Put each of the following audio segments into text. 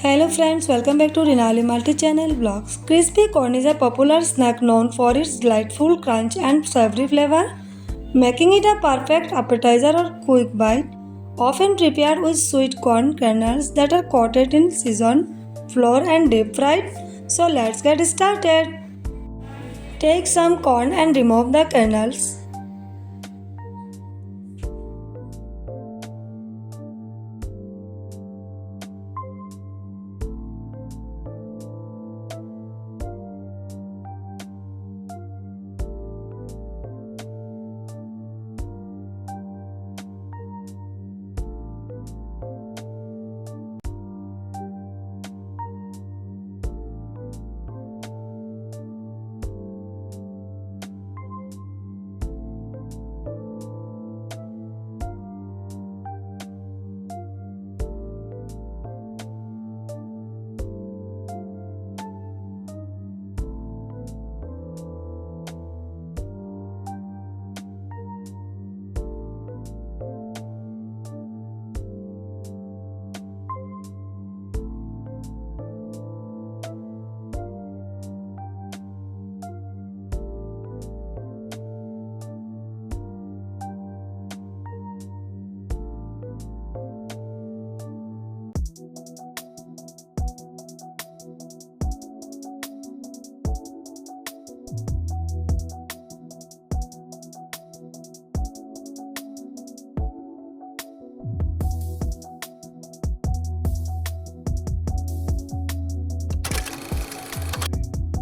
Hello friends, welcome back to Rinali Multi-Channel Vlogs. Crispy corn is a popular snack known for its delightful crunch and savory flavor, making it a perfect appetizer or quick bite. Often prepared with sweet corn kernels that are coated in Schezwan flour and deep fried. So let's get started. Take some corn and remove the kernels.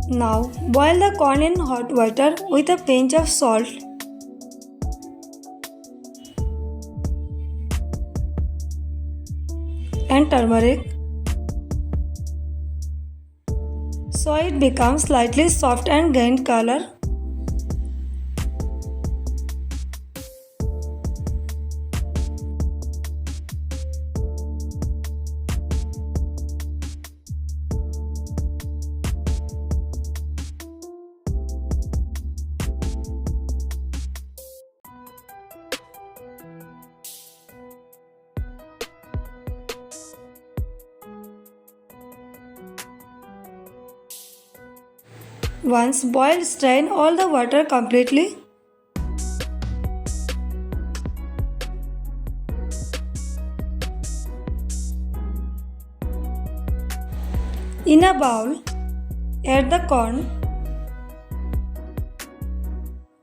Now boil the corn in hot water with a pinch of salt and turmeric so it becomes slightly soft and gain color. Once boiled, strain all the water completely. In a bowl, add the corn,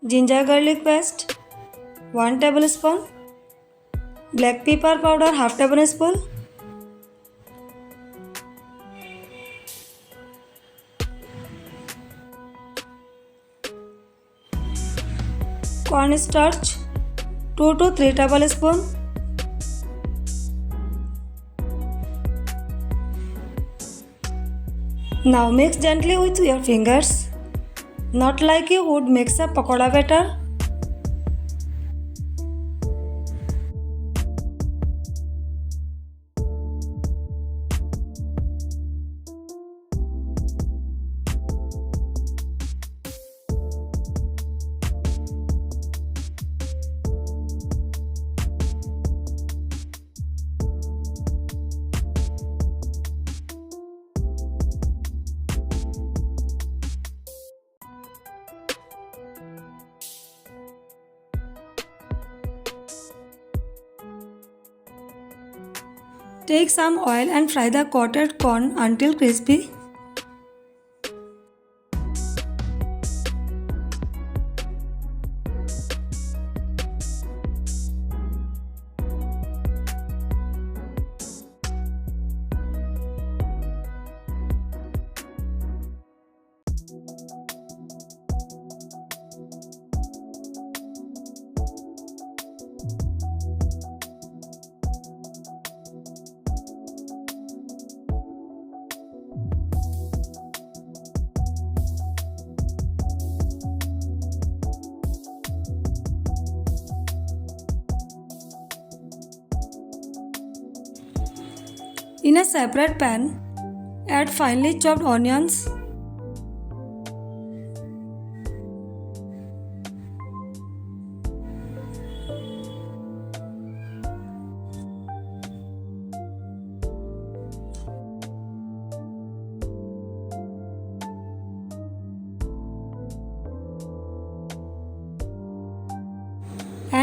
ginger garlic paste, 1 tablespoon, black pepper powder half tablespoon, corn starch 2 to 3 tablespoons. Now mix gently with your fingers, not like you would mix a pakoda batter. Take some oil and fry the coated corn until crispy. In a separate pan, add finely chopped onions,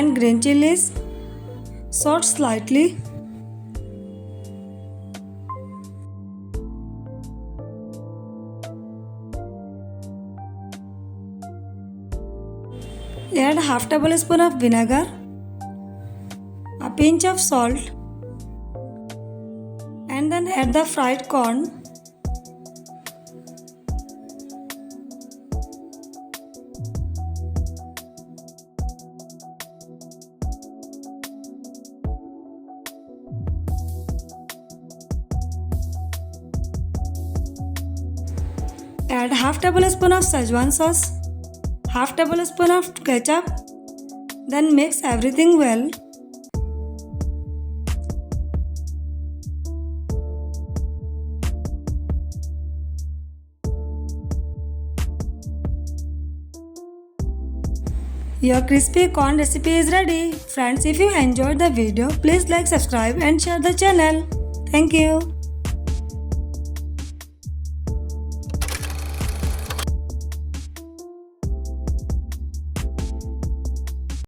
and green chilies. Saute slightly. Add half tablespoon of vinegar, a pinch of salt, and then add the fried corn. Add half tablespoon of Schezwan sauce, half tablespoon of ketchup, then mix everything well. Your crispy corn recipe is ready. Friends, if you enjoyed the video, please like, subscribe and share the channel. Thank you.